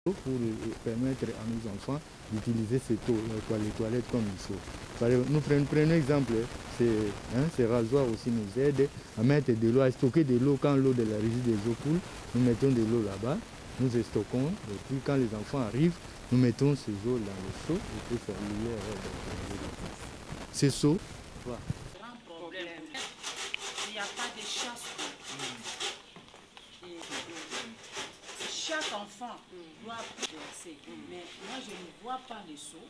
pour permettre à nos enfants d'utiliser ces eaux, les toilettes comme il faut. Nous prenons exemple, ces rasoirs aussi nous aident à mettre de l'eau, à stocker de l'eau quand l'eau de la régie des eaux coule. Nous mettons de l'eau là-bas, nous stockons, et puis quand les enfants arrivent, nous mettons ces eaux dans le seau et puis ça libère ces seaux. Voilà. Grand problème, il n'y a pas de chasse. Chaque enfant doit verser, mais moi je ne vois pas les seaux,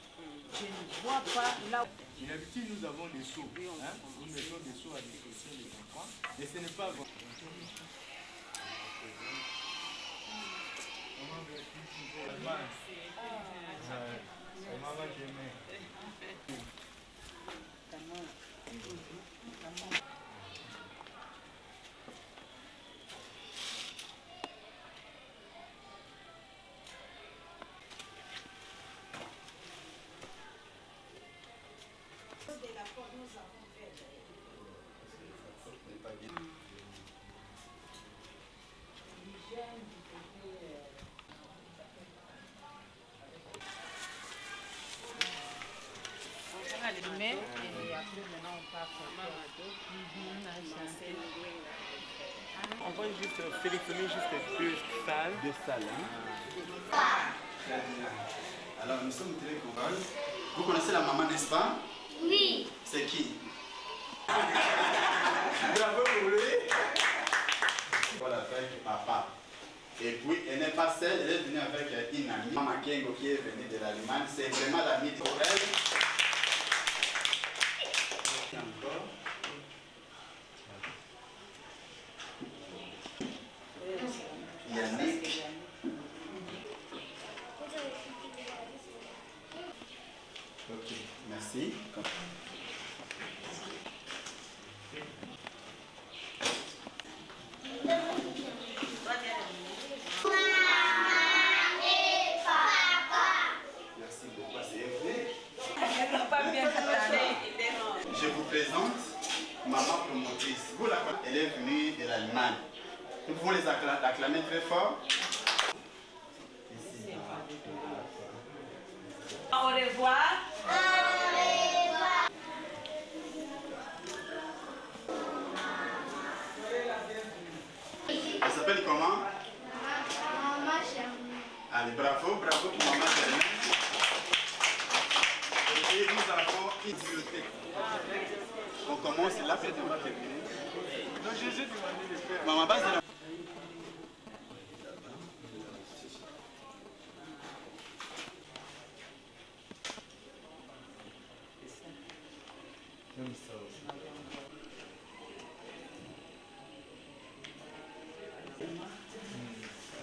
je ne vois pas là où... D'habitude nous avons des seaux, nous mettons des seaux à disposition des enfants, mais ce n'est pas bon. Mais et après maintenant on part on va juste sélectionner juste deux salles. Deux salles, Alors nous sommes très contents. Vous connaissez la maman, n'est-ce pas? Oui. C'est qui? Bravo pour lui. Voilà, avec papa. Et puis elle n'est pas seule, elle est venue avec une amie, Maman Kengo, qui est venue de l'Allemagne. C'est vraiment l'amie pour elle. Encore. Yannick. Ok, merci. Merci beaucoup, c'est je vous présente maman promotrice. Vous la connaissez, elle est venue de l'Allemagne. Nous pouvons les acclamer très fort. Au revoir. Elle s'appelle comment? Maman Germaine. Allez, bravo, bravo pour maman Germaine. Et nous avons une bibliothèque. On commence là, peut-être on va terminer. Donc Jésus demandé de faire. Maman base de la...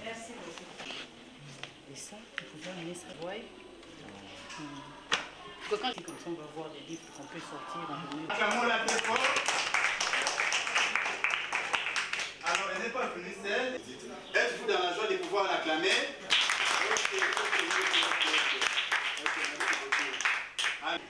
Merci beaucoup. Et ça, vous pouvez amener ça. Ouais. Quand c'est comme ça, on va voir des livres qu'on peut sortir en journée. Acclamons-la très fort. Alors, elle n'est pas venue seule. Êtes-vous dans la joie de pouvoir l'acclamer? Ok. Allez.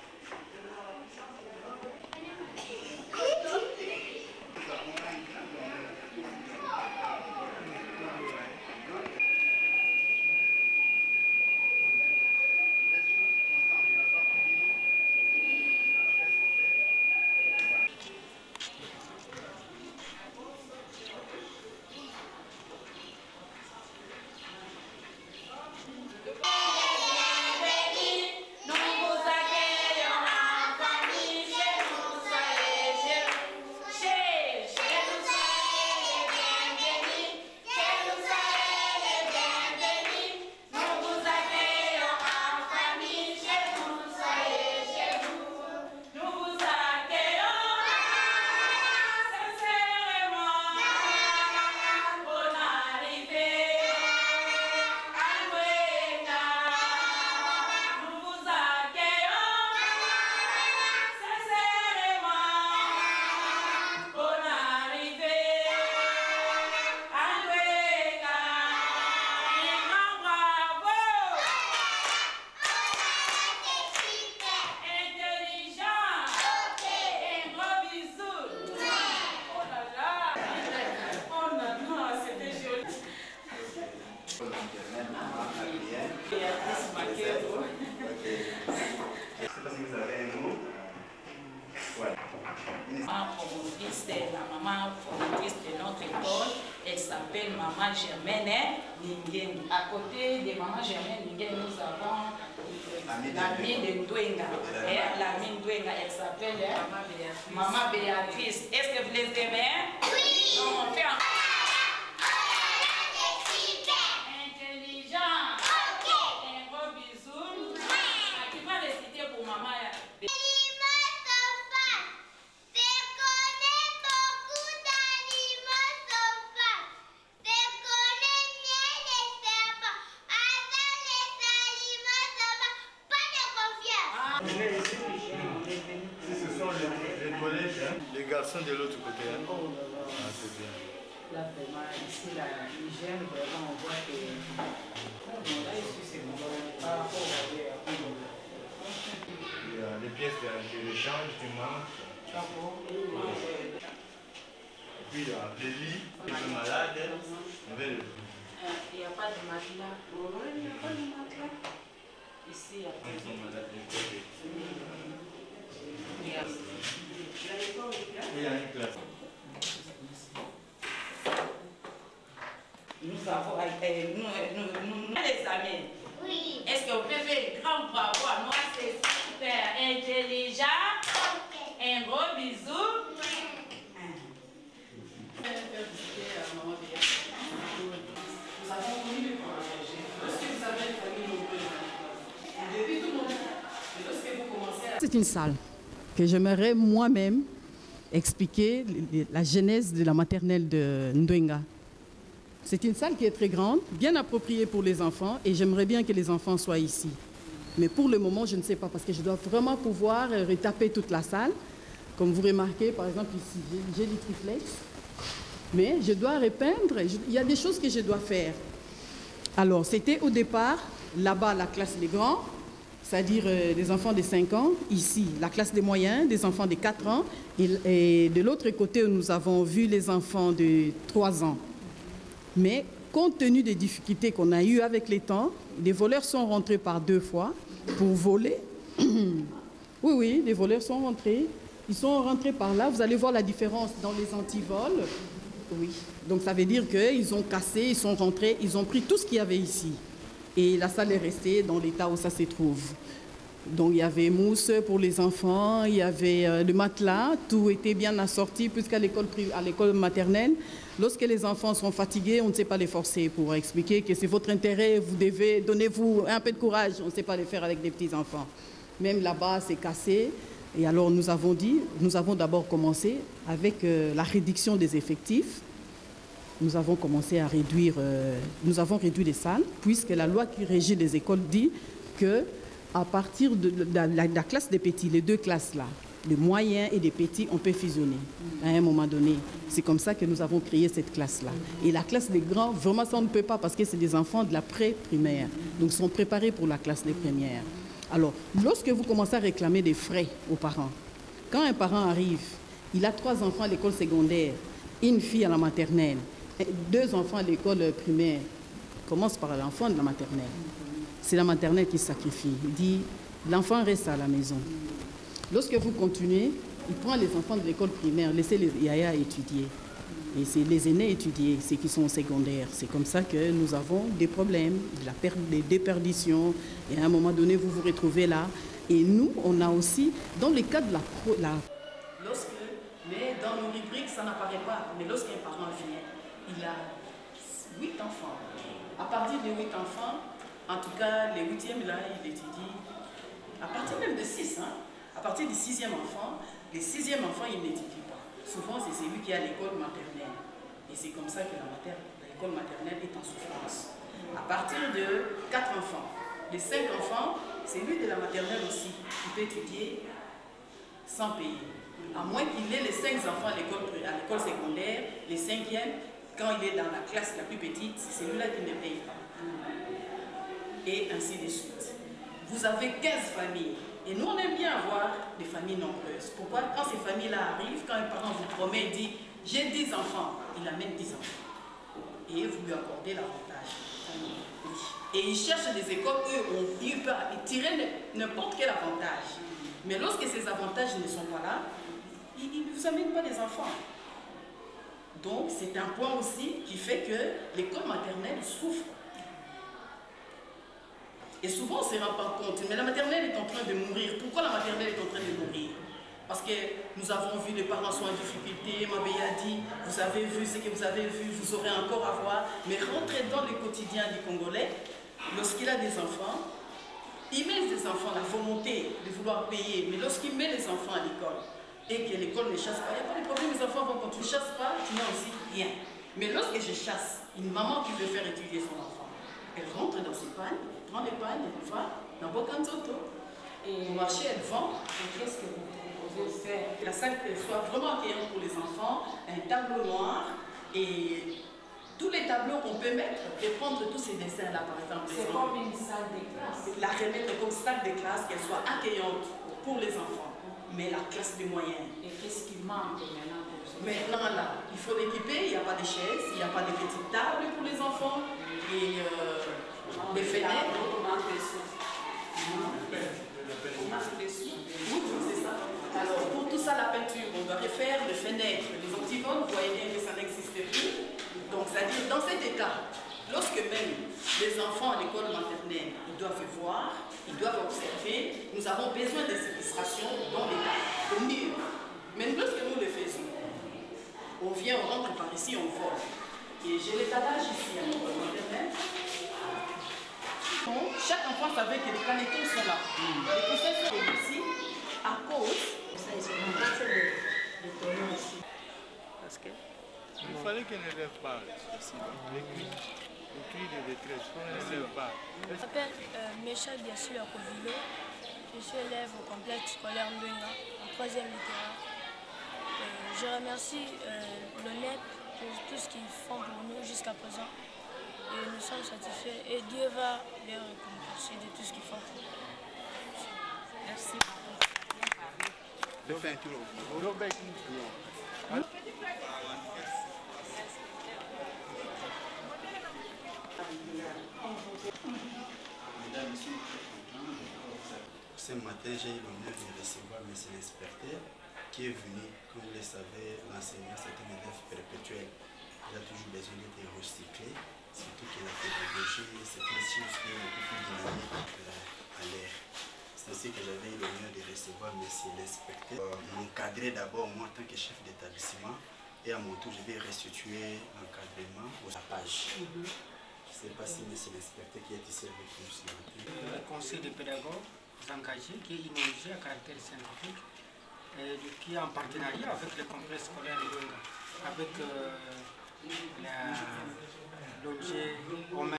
Béatrice Maquero. Ok. Je ne sais pas si vous avez un mot. Ouais. Maman formatrice, la maman formatrice de notre école, elle s'appelle Maman Germaine Ningen. À côté de Maman Germaine Ningen, nous avons la mine de Ndouenga. La mine Ndouenga, elle s'appelle Maman Béatrice. Est-ce que vous les aimez? Oui! On fait un... Intelligent. Ok. Un gros bisou. Qui va réciter pour maman? Ce sont les collèges, hein? Les garçons de l'autre côté. Hein? Ah, c'est bien. Là, vraiment, ici, la hygiène, vraiment, on voit que... Bon, là, ici, c'est bon. Par rapport Il y a les pièces de l'échange, du manque. Et puis, il y a les lits, les malades. Il n'y a pas de matelas. Il n'y a pas de matelas. Ici, il y a pas de matelas. Il y a une classe. Nous avons les amis. Oui. Est-ce que vous pouvez faire un grand bravo à moi? C'est super intelligent. Un gros bisou. Nous avons connu le projet. Lorsque vous avez une famille nombreuse, depuis tout le monde, lorsque vous commencez à... C'est une salle que j'aimerais moi-même expliquer la genèse de la maternelle de Ndouenga. C'est une salle qui est très grande, bien appropriée pour les enfants et j'aimerais bien que les enfants soient ici. Mais pour le moment, je ne sais pas parce que je dois vraiment pouvoir retaper toute la salle. Comme vous remarquez, par exemple ici, j'ai du triplex. Mais je dois repeindre, il y a des choses que je dois faire. Alors, c'était au départ, là-bas, la classe des grands, c'est-à-dire des enfants de 5 ans. Ici, la classe des moyens, des enfants de 4 ans. Et de l'autre côté, nous avons vu les enfants de 3 ans. Mais compte tenu des difficultés qu'on a eues avec les temps, les voleurs sont rentrés par 2 fois pour voler. Oui, les voleurs sont rentrés. Ils sont rentrés par là. Vous allez voir la différence dans les antivols. Oui. Donc ça veut dire qu'ils ont cassé, ils sont rentrés, ils ont pris tout ce qu'il y avait ici. Et la salle est restée dans l'état où ça se trouve. Donc il y avait mousse pour les enfants, il y avait le matelas, tout était bien assorti puisqu'à l'école maternelle, lorsque les enfants sont fatigués, on ne sait pas les forcer pour expliquer que c'est votre intérêt, vous devez, donnez-vous un peu de courage, on ne sait pas les faire avec des petits enfants. Même là-bas, c'est cassé. Et alors nous avons d'abord commencé avec la réduction des effectifs. Nous avons commencé à réduire, nous avons réduit les salles, puisque la loi qui régit les écoles dit que à partir de la classe des petits, les 2 classes-là, les moyens et les petits, on peut fusionner à un moment donné. C'est comme ça que nous avons créé cette classe-là. Et la classe des grands, vraiment ça on ne peut pas parce que c'est des enfants de la pré-primaire. Donc ils sont préparés pour la classe des premières. Alors, lorsque vous commencez à réclamer des frais aux parents, quand un parent arrive, il a 3 enfants à l'école secondaire, une fille à la maternelle, 2 enfants à l'école primaire, commence par l'enfant de la maternelle. C'est la maternelle qui sacrifie. Il dit, l'enfant reste à la maison. Lorsque vous continuez, il prend les enfants de l'école primaire, laissez les yaya étudier. Et c'est les aînés étudier, ceux qui sont au secondaire. C'est comme ça que nous avons des problèmes, des déperditions. Et à un moment donné, vous vous retrouvez là. Et nous, on a aussi, dans le cas de mais dans nos rubriques, ça n'apparaît pas. Mais lorsqu'un parent vient, il a 8 enfants. À partir de 8 enfants, en tout cas, les 8e, là, il étudie. À partir même de 6, hein, à partir du 6e enfant, les 6e enfants, il n'étudie pas. Souvent, c'est celui qui est à l'école maternelle. Et c'est comme ça que l'école maternelle est en souffrance. À partir de 4 enfants, les 5 enfants, c'est lui de la maternelle aussi qui peut étudier sans payer. À moins qu'il ait les 5 enfants à l'école secondaire, les 5e, quand il est dans la classe la plus petite, c'est celui-là qui ne paye pas. Et ainsi de suite. Vous avez 15 familles. Et nous, on aime bien avoir des familles nombreuses. Pourquoi? Quand ces familles-là arrivent, quand un parent vous promet et dit « j'ai 10 enfants », il amène 10 enfants. Et vous lui accordez l'avantage. Oui. Et ils cherchent des écoles où ils peuvent tirer n'importe quel avantage. Mais lorsque ces avantages ne sont pas là, ils ne vous amènent pas les enfants. Donc c'est un point aussi qui fait que l'école maternelle souffre. Et souvent on ne se rend pas compte, mais la maternelle est en train de mourir. Pourquoi la maternelle est en train de mourir? Parce que nous avons vu les parents sont en difficulté, Mabé a dit, vous avez vu ce que vous avez vu, vous aurez encore à voir. Mais rentrez dans le quotidien du Congolais, lorsqu'il a des enfants, il met des enfants, la volonté de vouloir payer, mais lorsqu'il met les enfants à l'école, et que l'école ne chasse pas, il n'y a pas de problème, les enfants vont, quand tu ne chasses pas, tu n'as aussi rien. Mais lorsque je chasse, une maman qui veut faire étudier son enfant, elle rentre dans ses pagnes, elle prend les pagnes, elle va dans Bokanzoto, et au marché, elle vend. Et qu'est-ce que vous proposez de faire? La salle soit vraiment accueillante pour les enfants, un tableau noir, et tous les tableaux qu'on peut mettre, et prendre tous ces dessins-là, par exemple. C'est comme une salle de classe. La remettre comme salle de classe, qu'elle soit accueillante pour les enfants. Mais la classe de moyens. Et qu'est-ce qui manque maintenant pour ça? Maintenant, là, il faut l'équiper, il n'y a pas de chaises, il n'y a pas de petites tables pour les enfants, et les fenêtres. Oui, c'est ça. Alors, pour tout ça, la peinture, on doit refaire les fenêtres, les octivones, vous voyez bien que ça n'existe plus. Donc, c'est-à-dire, dans cet état, lorsque même les enfants à l'école maternelle, ils doivent voir, ils doivent observer, nous avons besoin de cette illustration dans l'état, au mur. Mais lorsque nous le faisons, on vient, on rentre par ici, on vole. Et j'ai l'étalage ici à l'école maternelle. Donc, chaque enfant savait que les canettons sont là. Les poussins sont ici à cause. Parce que il fallait qu'elle ne lève pas ici. Les cris de détresse, qu'on ne lève pas. Je m'appelle Michel Biassile Kovilo. Je suis élève au complexe scolaire Ndwenga, en 3e littéraire. Je remercie l'ONEP pour tout ce qu'ils font pour nous jusqu'à présent. Et nous sommes satisfaits et Dieu va les récompenser de tout ce qu'ils font pour nous. Merci. de faire un tour au bureau. Mesdames, Messieurs, ce matin, j'ai eu l'honneur de recevoir M. l'inspecteur qui est venu, comme vous le savez, l'enseignant, c'est un élève perpétuel. Il a toujours besoin d'être recyclé, surtout que la pédagogie, c'est une science qui est beaucoup plus dynamique à l'air. C'est ainsi que j'avais eu l'honneur de recevoir M. l'inspecteur. M'encadrer d'abord, moi, en tant que chef d'établissement, et à mon tour, je vais restituer l'encadrement au page. Je ne sais pas si M. l'inspecteur qui est ici avec nous ce matin. Le conseil des pédagogues engagés, qui est une ONG à caractère scientifique, et qui est en partenariat avec le complexe scolaire de Ndwenga, avec l'ONG OMEN